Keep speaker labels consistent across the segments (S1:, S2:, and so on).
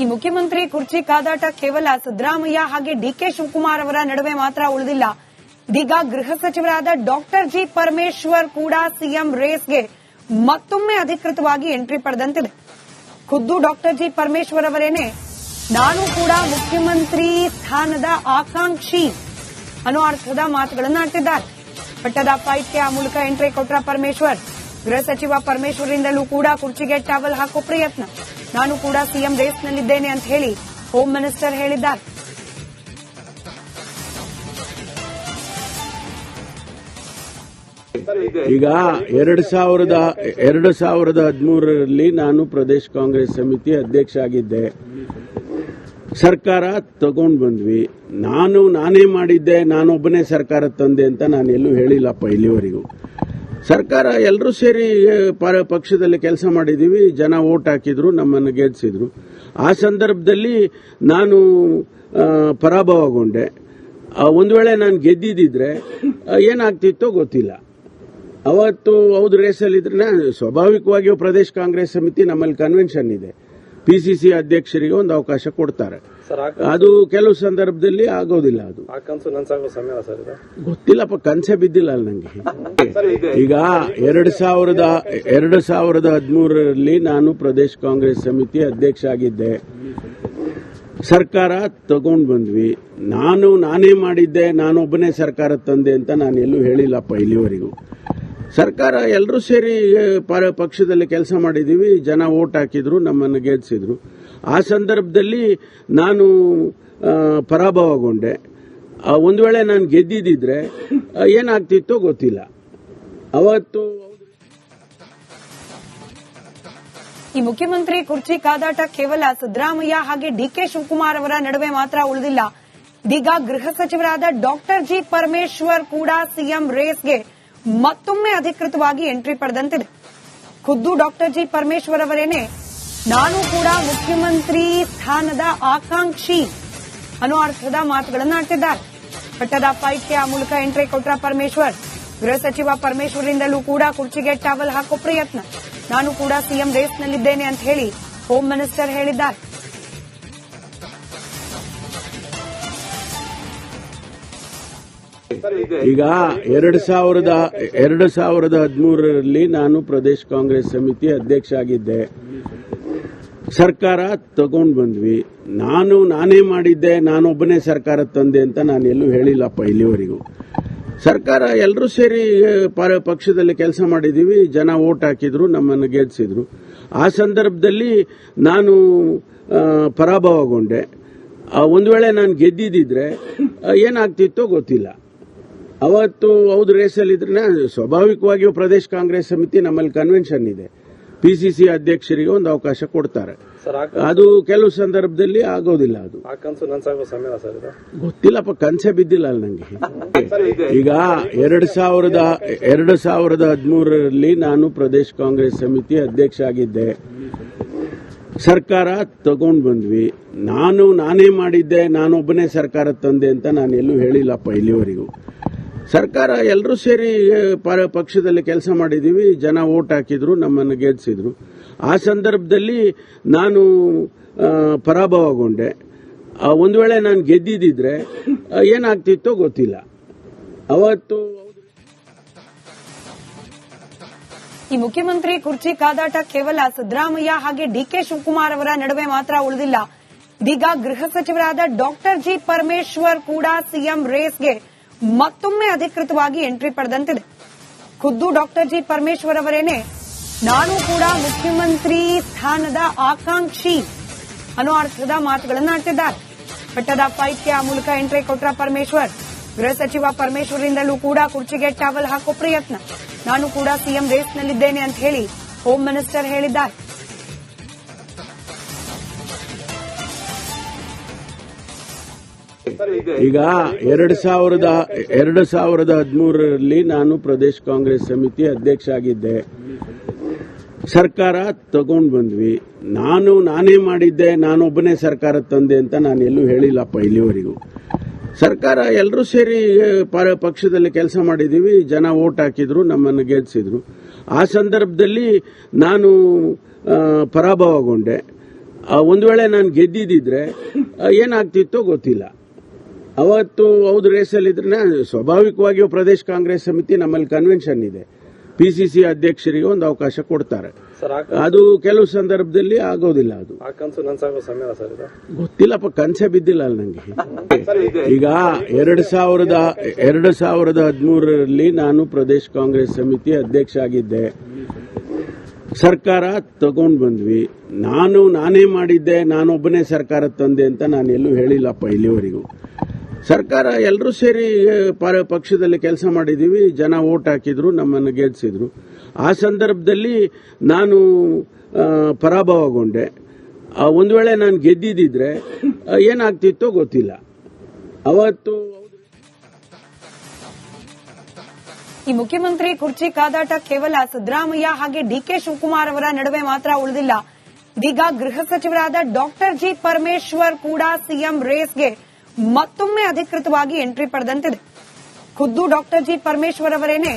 S1: ಈ ಮುಖ್ಯಮಂತ್ರಿ ಕುರ್ಚಿ ಕಾದಾಟ ಕೇವಲ ಸಿದ್ದರಾಮಯ್ಯ ಹಾಗೆ ಡಿಕೆ ಶಿವಕುಮಾರ್ ಅವರ ನಡುವೆ ಮಾತ್ರ ಉಳಿದಿಲ್ಲ. ಇದೀಗ ಗೃಹ ಸಚಿವರಾದ ಡಾಕ್ಟರ್ ಜಿ ಪರಮೇಶ್ವರ್ ಕೂಡ ಸಿಎಂ ರೇಸ್ಗೆ ಮತ್ತೊಮ್ಮೆ ಅಧಿಕೃತವಾಗಿ ಎಂಟ್ರಿ ಪಡೆದಂತಿದೆ. ಖುದ್ದು ಡಾಕ್ಟರ್ ಜಿ ಪರಮೇಶ್ವರ್ ಅವರೇನೆ ನಾನು ಕೂಡ ಮುಖ್ಯಮಂತ್ರಿ ಸ್ಥಾನದ ಆಕಾಂಕ್ಷಿ ಅನ್ನೋ ಅರ್ಥದ ಮಾತುಗಳನ್ನು ಆಡ್ತಿದ್ದಾರೆ. ಪಟ್ಟದ ಫೈಟ್ಗೆ ಆ ಮೂಲಕ ಎಂಟ್ರಿ ಕೊಟ್ಟ ಪರಮೇಶ್ವರ್ ಗೃಹ ಸಚಿವ ಪರಮೇಶ್ವರಿಂದಲೂ ಕೂಡ ಕುರ್ಚಿಗೆ ಟವಲ್ ಹಾಕೋ ಪ್ರಯತ್ನ. ನಾನು ಕೂಡ ಸಿಎಂ ರೇಸ್ನಲ್ಲಿದ್ದೇನೆ ಅಂತ ಹೇಳಿ ಹೋಮ್ ಮಿನಿಸ್ಟರ್ ಹೇಳಿದ್ದಾರೆ.
S2: ಈಗ 2013ರಲ್ಲಿ ನಾನು ಪ್ರದೇಶ ಕಾಂಗ್ರೆಸ್ ಸಮಿತಿ ಅಧ್ಯಕ್ಷ ಆಗಿದ್ದೆ. ಸರ್ಕಾರ ತಗೊಂಡು ಬಂದ್ವಿ. ನಾನೇ ಮಾಡಿದ್ದೆ, ನಾನೊಬ್ಬನೇ ಸರ್ಕಾರ ತಂದೆ ಅಂತ ನಾನು ಎಲ್ಲೂ ಹೇಳಿಲ್ಲಪ್ಪ ಇಲ್ಲಿವರೆಗೂ. ಸರ್ಕಾರ ಎಲ್ಲರೂ ಸೇರಿ ಪಕ್ಷದಲ್ಲಿ ಕೆಲಸ ಮಾಡಿದೀವಿ. ಜನ ವೋಟ್ ಹಾಕಿದ್ರು, ನಮ್ಮನ್ನು ಗೆಲ್ಲಿಸಿದ್ರು. ಆ ಸಂದರ್ಭದಲ್ಲಿ ನಾನು ಪರಾಭವಗೊಂಡೆ. ಒಂದು ವೇಳೆ ನಾನು ಗೆದ್ದಿದ್ರೆ ಏನಾಗ್ತಿತ್ತೋ ಗೊತ್ತಿಲ್ಲ. ಅವತ್ತು ಹೌದು ರೇಸಲ್ಲಿದ್ರೆ ಸ್ವಾಭಾವಿಕವಾಗಿಯೂ ಪ್ರದೇಶ ಕಾಂಗ್ರೆಸ್ ಸಮಿತಿ ನಮ್ಮಲ್ಲಿ ಕನ್ವೆನ್ಷನ್ ಇದೆ. ಪಿಸಿಸಿ ಅಧ್ಯಕ್ಷರಿಗೆ ಒಂದು ಅವಕಾಶ ಕೊಡ್ತಾರೆ. ಅದು ಕೆಲವು ಸಂದರ್ಭದಲ್ಲಿ ಆಗೋದಿಲ್ಲ. ಅದು ಗೊತ್ತಿಲ್ಲಪ್ಪ, ಕನಸೆ ಬಿದ್ದಿಲ್ಲ ಅಲ್ಲ ನಂಗೆ. ಈಗ 2013ರಲ್ಲಿ ನಾನು ಪ್ರದೇಶ ಕಾಂಗ್ರೆಸ್ ಸಮಿತಿ ಅಧ್ಯಕ್ಷ ಆಗಿದ್ದೆ. ಸರ್ಕಾರ ತಗೊಂಡು ಬಂದ್ವಿ. ನಾನೇ ಮಾಡಿದ್ದೆ, ನಾನೊಬ್ಬನೇ ಸರ್ಕಾರ ತಂದೆ ಅಂತ ನಾನು ಎಲ್ಲೂ ಹೇಳಿಲ್ಲಪ್ಪ ಇಲ್ಲಿವರೆಗೂ. ಸರ್ಕಾರ ಎಲ್ಲರೂ ಸೇರಿ ಪಕ್ಷದಲ್ಲಿ ಕೆಲಸ ಮಾಡಿದೀವಿ. ಜನ ವೋಟ್ ಹಾಕಿದ್ರು, ನಮ್ಮನ್ನು ಗೆಲ್ಲಿಸಿದ್ರು. ಆ ಸಂದರ್ಭದಲ್ಲಿ ನಾನು ಪರಾಭವಗೊಂಡೆ. ಒಂದು ವೇಳೆ ನಾನು ಗೆದ್ದಿದ್ರೆ ಏನಾಗ್ತಿತ್ತೋ ಗೊತ್ತಿಲ್ಲ. ಅವತ್ತು
S1: ಈ ಮುಖ್ಯಮಂತ್ರಿ ಕುರ್ಚಿ ಕಾದಾಟ ಕೇವಲ ಸಿದ್ದರಾಮಯ್ಯ ಹಾಗೆ ಡಿಕೆ ಶಿವಕುಮಾರ್ ಅವರ ನಡುವೆ ಮಾತ್ರ ಉಳಿದಿಲ್ಲ. ಇದೀಗ ಗೃಹ ಸಚಿವರಾದ ಡಾಕ್ಟರ್ ಜಿ ಪರಮೇಶ್ವರ್ ಕೂಡ ಸಿಎಂ ರೇಸ್ಗೆ ಮತ್ತೊಮ್ಮೆ ಅಧಿಕೃತವಾಗಿ ಎಂಟ್ರಿ ಪಡೆದಂತಿದೆ. ಖುದ್ದು ಡಾಕ್ಟರ್ ಜಿ ಪರಮೇಶ್ವರ್ ಅವರೇನೆ ನಾನು ಕೂಡ ಮುಖ್ಯಮಂತ್ರಿ ಸ್ಥಾನದ ಆಕಾಂಕ್ಷಿ ಅನ್ನೋ ಅರ್ಥದ ಮಾತುಗಳನ್ನು ಆಡ್ತಿದ್ದಾರೆ. ಪಟ್ಟದ ಫೈಟ್ಗೆ ಆ ಮೂಲಕ ಎಂಟ್ರಿ ಕೊಟ್ಟ ಪರಮೇಶ್ವರ್ ಗೃಹ ಸಚಿವ ಪರಮೇಶ್ವರಿಂದಲೂ ಕೂಡ ಕುರ್ಚಿಗೆ ಟವಲ್ ಹಾಕೋ ಪ್ರಯತ್ನ. ನಾನು ಕೂಡ ಸಿಎಂ ರೇಸ್ನಲ್ಲಿದ್ದೇನೆ ಅಂತ ಹೇಳಿ ಹೋಮ್ ಮಿನಿಸ್ಟರ್ ಹೇಳಿದ್ದಾರೆ.
S2: ಈಗ 2013ರಲ್ಲಿ ನಾನು ಪ್ರದೇಶ ಕಾಂಗ್ರೆಸ್ ಸಮಿತಿ ಅಧ್ಯಕ್ಷ ಆಗಿದ್ದೆ. ಸರ್ಕಾರ ತಗೊಂಡು ಬಂದ್ವಿ. ನಾನೇ ಮಾಡಿದ್ದೆ, ನಾನೊಬ್ಬನೇ ಸರ್ಕಾರ ತಂದೆ ಅಂತ ನಾನು ಎಲ್ಲೂ ಹೇಳಿಲ್ಲಪ್ಪ ಇಲ್ಲಿವರೆಗೂ. ಸರ್ಕಾರ ಎಲ್ಲರೂ ಸೇರಿ ಪಕ್ಷದಲ್ಲಿ ಕೆಲಸ ಮಾಡಿದೀವಿ. ಜನ ವೋಟ್ ಹಾಕಿದ್ರು, ನಮ್ಮನ್ನು ಗೆಲ್ಲಿಸಿದ್ರು. ಆ ಸಂದರ್ಭದಲ್ಲಿ ನಾನು ಪರಾಭವಗೊಂಡೆ. ಒಂದು ವೇಳೆ ನಾನು ಗೆದ್ದಿದ್ರೆ ಏನಾಗ್ತಿತ್ತೋ ಗೊತ್ತಿಲ್ಲ. ಅವತ್ತು ಹೌದು ರೇಸಲ್ಲಿದ್ರೆ ಸ್ವಾಭಾವಿಕವಾಗಿಯೂ ಪ್ರದೇಶ ಕಾಂಗ್ರೆಸ್ ಸಮಿತಿ ನಮ್ಮಲ್ಲಿ ಕನ್ವೆನ್ಷನ್ ಇದೆ. ಪಿಸಿಸಿ ಅಧ್ಯಕ್ಷರಿಗೆ ಒಂದು ಅವಕಾಶ ಕೊಡ್ತಾರೆ. ಅದು ಕೆಲವು ಸಂದರ್ಭದಲ್ಲಿ ಆಗೋದಿಲ್ಲ. ಅದು ಗೊತ್ತಿಲ್ಲಪ್ಪ, ಕನಸೆ ಬಿದ್ದಿಲ್ಲ ಅಲ್ಲ ನಂಗೆ. ಈಗ 2013ರಲ್ಲಿ ನಾನು ಪ್ರದೇಶ ಕಾಂಗ್ರೆಸ್ ಸಮಿತಿ ಅಧ್ಯಕ್ಷ ಆಗಿದ್ದೆ. ಸರ್ಕಾರ ತಗೊಂಡು ಬಂದ್ವಿ. ನಾನೇ ಮಾಡಿದ್ದೆ, ನಾನೊಬ್ಬನೇ ಸರ್ಕಾರ ತಂದೆ ಅಂತ ನಾನು ಎಲ್ಲೂ ಹೇಳಿಲ್ಲಪ್ಪ ಇಲ್ಲಿವರೆಗೂ. ಸರ್ಕಾರ ಎಲ್ಲರೂ ಸೇರಿ ಪಕ್ಷದಲ್ಲಿ ಕೆಲಸ ಮಾಡಿದೀವಿ. ಜನ ವೋಟ್ ಹಾಕಿದ್ರು, ನಮ್ಮನ್ನು ಗೆಲ್ಲಿಸಿದ್ರು. ಆ ಸಂದರ್ಭದಲ್ಲಿ ನಾನು ಪರಾಭವಗೊಂಡೆ. ಒಂದು ವೇಳೆ ನಾನು ಗೆದ್ದಿದ್ರೆ ಏನಾಗ್ತಿತ್ತೋ ಗೊತ್ತಿಲ್ಲ. ಅವತ್ತು
S1: ಈ ಮುಖ್ಯಮಂತ್ರಿ ಕುರ್ಚಿ ಕಾದಾಟ ಕೇವಲ ಸಿದ್ದರಾಮಯ್ಯ ಹಾಗೆ ಡಿಕೆ ಶಿವಕುಮಾರ್ ಅವರ ನಡುವೆ ಮಾತ್ರ ಉಳಿದಿಲ್ಲ. ಇದೀಗ ಗೃಹ ಸಚಿವರಾದ ಡಾಕ್ಟರ್ ಜಿ ಪರಮೇಶ್ವರ್ ಕೂಡ ಸಿಎಂ ರೇಸ್ಗೆ ಮತ್ತೊಮ್ಮೆ ಅಧಿಕೃತವಾಗಿ ಎಂಟ್ರಿ ಪಡೆದಂತಿದೆ. ಖುದ್ದು ಡಾಕ್ಟರ್ ಜಿ ಪರಮೇಶ್ವರ್ ಅವರೇನೆ ನಾನು ಕೂಡ ಮುಖ್ಯಮಂತ್ರಿ ಸ್ಥಾನದ ಆಕಾಂಕ್ಷಿ ಅನ್ನೋ ಅರ್ಥದ ಮಾತುಗಳನ್ನು ಆಡ್ತಿದ್ದಾರೆ. ಪಟ್ಟದ ಫೈಟ್ಗೆ ಆ ಮೂಲಕ ಎಂಟ್ರಿ ಕೊಟ್ಟ ಪರಮೇಶ್ವರ್ ಗೃಹ ಸಚಿವ ಪರಮೇಶ್ವರಿಂದಲೂ ಕೂಡ ಕುರ್ಚಿಗೆ ಟವಲ್ ಹಾಕೋ ಪ್ರಯತ್ನ. ನಾನು ಕೂಡ ಸಿಎಂ ರೇಸ್ನಲ್ಲಿದ್ದೇನೆ ಅಂತ ಹೇಳಿ ಹೋಮ್ ಮಿನಿಸ್ಟರ್ ಹೇಳಿದ್ದಾರೆ.
S2: ಈಗ 2013ರಲ್ಲಿ ನಾನು ಪ್ರದೇಶ ಕಾಂಗ್ರೆಸ್ ಸಮಿತಿ ಅಧ್ಯಕ್ಷ ಆಗಿದ್ದೆ. ಸರ್ಕಾರ ತಗೊಂಡು ಬಂದ್ವಿ. ನಾನೇ ಮಾಡಿದ್ದೆ, ನಾನೊಬ್ಬನೇ ಸರ್ಕಾರ ತಂದೆ ಅಂತ ನಾನು ಎಲ್ಲೂ ಹೇಳಿಲ್ಲಪ್ಪ ಇಲ್ಲಿವರೆಗೂ. ಸರ್ಕಾರ ಎಲ್ಲರೂ ಸೇರಿ ಪಕ್ಷದಲ್ಲಿ ಕೆಲಸ ಮಾಡಿದೀವಿ. ಜನ ವೋಟ್ ಹಾಕಿದ್ರು, ನಮ್ಮನ್ನು ಗೆಲ್ಲಿಸಿದ್ರು. ಆ ಸಂದರ್ಭದಲ್ಲಿ ನಾನು ಪರಾಭವಗೊಂಡೆ. ಒಂದು ವೇಳೆ ನಾನು ಗೆದ್ದಿದ್ದಿದ್ರೆ ಏನಾಗ್ತಿತ್ತೋ ಗೊತ್ತಿಲ್ಲ. ಅವತ್ತು ಹೌದು ರೇಸಲ್ಲಿದ್ರೆ ಸ್ವಾಭಾವಿಕವಾಗಿಯೂ ಪ್ರದೇಶ ಕಾಂಗ್ರೆಸ್ ಸಮಿತಿ ನಮ್ಮಲ್ಲಿ ಕನ್ವೆನ್ಷನ್ ಇದೆ, ಪಿಸಿಸಿ ಅಧ್ಯಕ್ಷರಿಗೆ ಒಂದು ಅವಕಾಶ ಕೊಡ್ತಾರೆ. ಅದು ಕೆಲವು ಸಂದರ್ಭದಲ್ಲಿ ಆಗೋದಿಲ್ಲ. ಅದು ಗೊತ್ತಿಲ್ಲಪ್ಪ, ಕನಸೆ ಬಿದ್ದಿಲ್ಲ ಅಲ್ಲ ನಂಗೆ. ಈಗ 2013ರಲ್ಲಿ ನಾನು ಪ್ರದೇಶ ಕಾಂಗ್ರೆಸ್ ಸಮಿತಿ ಅಧ್ಯಕ್ಷ ಆಗಿದ್ದೆ. ಸರ್ಕಾರ ತಗೊಂಡು ಬಂದ್ವಿ. ನಾನೇ ಮಾಡಿದ್ದೆ, ನಾನೊಬ್ಬನೇ ಸರ್ಕಾರ ತಂದೆ ಅಂತ ನಾನು ಎಲ್ಲೂ ಹೇಳಿಲ್ಲಪ್ಪ ಇಲ್ಲಿವರೆಗೂ. ಸರ್ಕಾರ ಎಲ್ಲರೂ ಸೇರಿ ಪಕ್ಷದಲ್ಲಿ ಕೆಲಸ ಮಾಡಿದೀವಿ. ಜನ ವೋಟ್ ಹಾಕಿದ್ರು, ನಮ್ಮನ್ನು ಗೆಲ್ಲಿಸಿದ್ರು. ಆ ಸಂದರ್ಭದಲ್ಲಿ ನಾನು ಪರಾಭವಗೊಂಡೆ. ಒಂದು ವೇಳೆ ನಾನು ಗೆದ್ದಿದ್ದಿದ್ರೆ ಏನಾಗ್ತಿತ್ತೋ ಗೊತ್ತಿಲ್ಲ. ಅವತ್ತು
S1: ಈ ಮುಖ್ಯಮಂತ್ರಿ ಕುರ್ಚಿ ಕಾದಾಟ ಕೇವಲ ಸಿದ್ದರಾಮಯ್ಯ ಹಾಗೆ ಡಿಕೆ ಶಿವಕುಮಾರ್ ಅವರ ನಡುವೆ ಮಾತ್ರ ಉಳಿದಿಲ್ಲ. ಇದೀಗ ಗೃಹ ಸಚಿವರಾದ ಡಾಕ್ಟರ್ ಜಿ ಪರಮೇಶ್ವರ್ ಕೂಡ ಸಿಎಂ ರೇಸ್ಗೆ ಮತ್ತೊಮ್ಮೆ ಅಧಿಕೃತವಾಗಿ ಎಂಟ್ರಿ ಪಡೆದಂತಿದೆ. ಖುದ್ದು ಡಾಕ್ಟರ್ ಜಿ ಪರಮೇಶ್ವರ್ ಅವರೇನೆ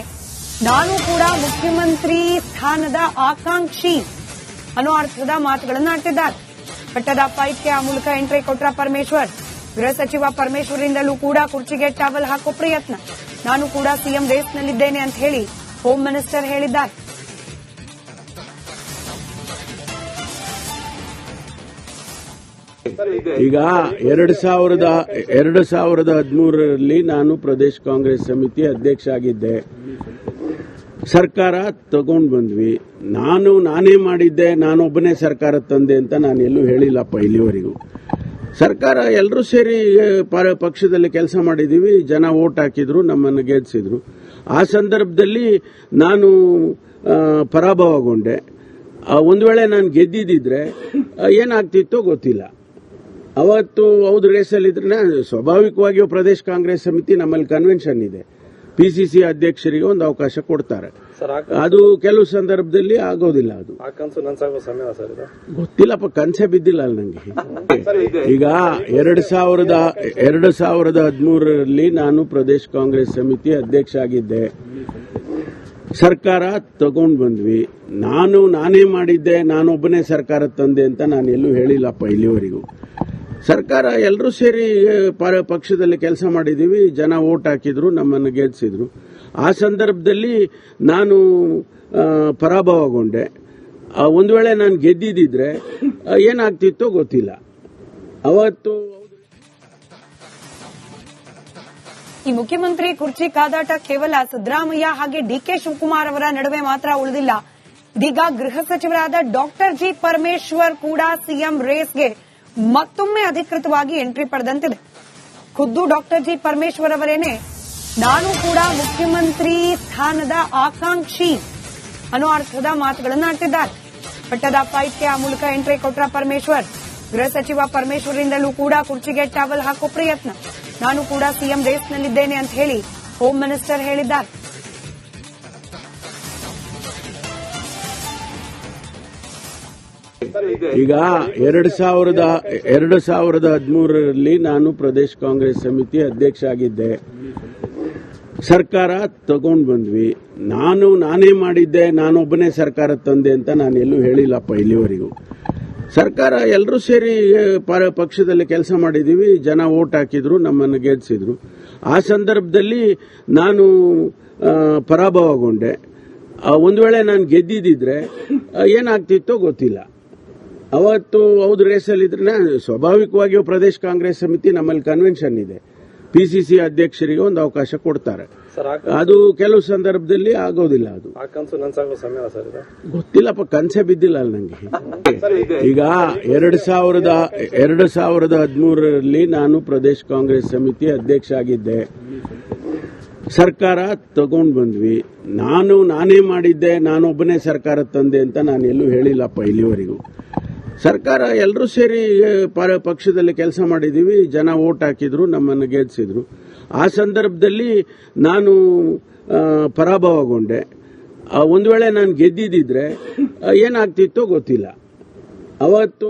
S1: ನಾನು ಕೂಡ ಮುಖ್ಯಮಂತ್ರಿ ಸ್ಥಾನದ ಆಕಾಂಕ್ಷಿ ಅನ್ನೋ ಅರ್ಥದ ಮಾತುಗಳನ್ನು ಆಡ್ತಿದ್ದಾರೆ. ಪಟ್ಟದ ಫೈಟ್ಗೆ ಆ ಮೂಲಕ ಎಂಟ್ರಿ ಕೊಟ್ಟ ಪರಮೇಶ್ವರ್, ಗೃಹ ಸಚಿವ ಪರಮೇಶ್ವರಿಂದಲೂ ಕೂಡ ಕುರ್ಚಿಗೆ ಟವಲ್ ಹಾಕೋ ಪ್ರಯತ್ನ. ನಾನು ಕೂಡ ಸಿಎಂ ರೇಸ್ನಲ್ಲಿದ್ದೇನೆ ಅಂತ ಹೇಳಿ ಹೋಮ್ ಮಿನಿಸ್ಟರ್ ಹೇಳಿದ್ದಾರೆ.
S2: ಈಗ 2013ರಲ್ಲಿ ನಾನು ಪ್ರದೇಶ ಕಾಂಗ್ರೆಸ್ ಸಮಿತಿ ಅಧ್ಯಕ್ಷ ಆಗಿದ್ದೆ. ಸರ್ಕಾರ ತಗೊಂಡು ಬಂದ್ವಿ. ನಾನೇ ಮಾಡಿದ್ದೆ, ನಾನೊಬ್ಬನೇ ಸರ್ಕಾರ ತಂದೆ ಅಂತ ನಾನು ಎಲ್ಲೂ ಹೇಳಿಲ್ಲಪ್ಪ ಇಲ್ಲಿವರೆಗೂ. ಸರ್ಕಾರ ಎಲ್ಲರೂ ಸೇರಿ ಪಕ್ಷದಲ್ಲಿ ಕೆಲಸ ಮಾಡಿದೀವಿ. ಜನ ವೋಟ್ ಹಾಕಿದ್ರು, ನಮ್ಮನ್ನು ಗೆಲ್ಲಿಸಿದ್ರು. ಆ ಸಂದರ್ಭದಲ್ಲಿ ನಾನು ಪರಾಭವಗೊಂಡೆ. ಒಂದು ವೇಳೆ ನಾನು ಗೆದ್ದಿದ್ದಿದ್ರೆ ಏನಾಗ್ತಿತ್ತೋ ಗೊತ್ತಿಲ್ಲ. ಅವತ್ತು ಹೌದು ರೇಸಲ್ಲಿದ್ರೆ ಸ್ವಾಭಾವಿಕವಾಗಿಯೂ ಪ್ರದೇಶ ಕಾಂಗ್ರೆಸ್ ಸಮಿತಿ ನಮ್ಮಲ್ಲಿ ಕನ್ವೆನ್ಷನ್ ಇದೆ, ಪಿಸಿಸಿ ಅಧ್ಯಕ್ಷರಿಗೆ ಒಂದು ಅವಕಾಶ ಕೊಡ್ತಾರೆ. ಅದು ಕೆಲವು ಸಂದರ್ಭದಲ್ಲಿ ಆಗೋದಿಲ್ಲ. ಅದು ಗೊತ್ತಿಲ್ಲಪ್ಪ, ಕನಸೆ ಬಿದ್ದಿಲ್ಲ ಅಲ್ಲ ನಂಗೆ. ಈಗ 2013ರಲ್ಲಿ ನಾನು ಪ್ರದೇಶ ಕಾಂಗ್ರೆಸ್ ಸಮಿತಿ ಅಧ್ಯಕ್ಷ ಆಗಿದ್ದೆ. ಸರ್ಕಾರ ತಗೊಂಡು ಬಂದ್ವಿ. ನಾನೇ ಮಾಡಿದ್ದೆ, ನಾನೊಬ್ಬನೇ ಸರ್ಕಾರ ತಂದೆ ಅಂತ ನಾನು ಎಲ್ಲೂ ಹೇಳಿಲ್ಲಪ್ಪ ಇಲ್ಲಿವರೆಗೂ. ಸರ್ಕಾರ ಎಲ್ಲರೂ ಸೇರಿ ಪಕ್ಷದಲ್ಲಿ ಕೆಲಸ ಮಾಡಿದೀವಿ. ಜನ ವೋಟ್ ಹಾಕಿದ್ರು, ನಮ್ಮನ್ನು ಗೆಲ್ಲಿಸಿದ್ರು. ಆ ಸಂದರ್ಭದಲ್ಲಿ ನಾನು ಪರಾಭವಗೊಂಡೆ. ಒಂದು ವೇಳೆ ನಾನು ಗೆದ್ದಿದ್ದಿದ್ರೆ ಏನಾಗ್ತಿತ್ತೋ ಗೊತ್ತಿಲ್ಲ. ಅವತ್ತು
S1: ಈ ಮುಖ್ಯಮಂತ್ರಿ ಕುರ್ಚಿ ಕಾದಾಟ ಕೇವಲ ಸಿದ್ದರಾಮಯ್ಯ ಹಾಗೆ ಡಿಕೆ ಶಿವಕುಮಾರ್ ಅವರ ನಡುವೆ ಮಾತ್ರ ಉಳಿದಿಲ್ಲ. ಇದೀಗ ಗೃಹ ಸಚಿವರಾದ ಡಾಕ್ಟರ್ ಜಿ ಪರಮೇಶ್ವರ್ ಕೂಡ ಸಿಎಂ ರೇಸ್ಗೆ ಮತ್ತೊಮ್ಮೆ ಅಧಿಕೃತವಾಗಿ ಎಂಟ್ರಿ ಪಡೆದಂತಿದೆ. ಖುದ್ದು ಡಾಕ್ಟರ್ ಜಿ ಪರಮೇಶ್ವರ್ ಅವರೇನೆ ನಾನು ಕೂಡ ಮುಖ್ಯಮಂತ್ರಿ ಸ್ಥಾನದ ಆಕಾಂಕ್ಷಿ ಅನ್ನೋ ಅರ್ಥದ ಮಾತುಗಳನ್ನು ಆಡ್ತಿದ್ದಾರೆ. ಪಟ್ಟದ ಫೈಟ್ಗೆ ಆ ಮೂಲಕ ಎಂಟ್ರಿ ಕೊಟ್ಟ ಪರಮೇಶ್ವರ್, ಗೃಹ ಸಚಿವ ಪರಮೇಶ್ವರಿಂದಲೂ ಕೂಡ ಕುರ್ಚಿಗೆ ಟವಲ್ ಹಾಕೋ ಪ್ರಯತ್ನ. ನಾನು ಕೂಡ ಸಿಎಂ ರೇಸ್ನಲ್ಲಿದ್ದೇನೆ ಅಂತ ಹೇಳಿ ಹೋಮ್ ಮಿನಿಸ್ಟರ್ ಹೇಳಿದ್ದಾರೆ.
S2: ಈಗ 2013ರಲ್ಲಿ ನಾನು ಪ್ರದೇಶ ಕಾಂಗ್ರೆಸ್ ಸಮಿತಿ ಅಧ್ಯಕ್ಷ ಆಗಿದ್ದೆ. ಸರ್ಕಾರ ತಗೊಂಡು ಬಂದ್ವಿ. ನಾನೇ ಮಾಡಿದ್ದೆ, ನಾನೊಬ್ಬನೇ ಸರ್ಕಾರ ತಂದೆ ಅಂತ ನಾನು ಎಲ್ಲೂ ಹೇಳಿಲ್ಲಪ್ಪ ಇಲ್ಲಿವರೆಗೂ. ಸರ್ಕಾರ ಎಲ್ಲರೂ ಸೇರಿ ಪಕ್ಷದಲ್ಲಿ ಕೆಲಸ ಮಾಡಿದೀವಿ. ಜನ ವೋಟ್ ಹಾಕಿದ್ರು, ನಮ್ಮನ್ನು ಗೆಲ್ಲಿಸಿದ್ರು. ಆ ಸಂದರ್ಭದಲ್ಲಿ ನಾನು ಪರಾಭವಗೊಂಡೆ. ಒಂದು ವೇಳೆ ನಾನು ಗೆದ್ದಿದ್ದಿದ್ರೆ ಏನಾಗ್ತಿತ್ತೋ ಗೊತ್ತಿಲ್ಲ. ಅವತ್ತು ಹೌದು ರೇಸಲ್ಲಿದ್ರೆ ಸ್ವಾಭಾವಿಕವಾಗಿಯೂ ಪ್ರದೇಶ ಕಾಂಗ್ರೆಸ್ ಸಮಿತಿ ನಮ್ಮಲ್ಲಿ ಕನ್ವೆನ್ಷನ್ ಇದೆ, ಪಿಸಿಸಿ ಅಧ್ಯಕ್ಷರಿಗೆ ಒಂದು ಅವಕಾಶ ಕೊಡ್ತಾರೆ. ಅದು ಕೆಲವು ಸಂದರ್ಭದಲ್ಲಿ ಆಗೋದಿಲ್ಲ. ಅದು ಗೊತ್ತಿಲ್ಲಪ್ಪ, ಕನಸೆ ಬಿದ್ದಿಲ್ಲ ಅಲ್ಲ ನಂಗೆ. ಈಗ 2013ರಲ್ಲಿ ನಾನು ಪ್ರದೇಶ ಕಾಂಗ್ರೆಸ್ ಸಮಿತಿ ಅಧ್ಯಕ್ಷ ಆಗಿದ್ದೆ. ಸರ್ಕಾರ ತಗೊಂಡು ಬಂದ್ವಿ. ನಾನೇ ಮಾಡಿದ್ದೆ, ನಾನೊಬ್ಬನೇ ಸರ್ಕಾರ ತಂದೆ ಅಂತ ನಾನು ಎಲ್ಲೂ ಹೇಳಿಲ್ಲಪ್ಪ ಇಲ್ಲಿವರೆಗೂ. ಸರ್ಕಾರ ಎಲ್ಲರೂ ಸೇರಿ ಪಕ್ಷದಲ್ಲಿ ಕೆಲಸ ಮಾಡಿದೀವಿ. ಜನ ವೋಟ್ ಹಾಕಿದ್ರು, ನಮ್ಮನ್ನು ಗೆಲ್ಲಿಸಿದ್ರು. ಆ ಸಂದರ್ಭದಲ್ಲಿ ನಾನು ಪರಾಭವಗೊಂಡೆ. ಒಂದು ವೇಳೆ ನಾನು ಗೆದ್ದಿದ್ದಿದ್ರೆ ಏನಾಗ್ತಿತ್ತೋ ಗೊತ್ತಿಲ್ಲ. ಅವತ್ತು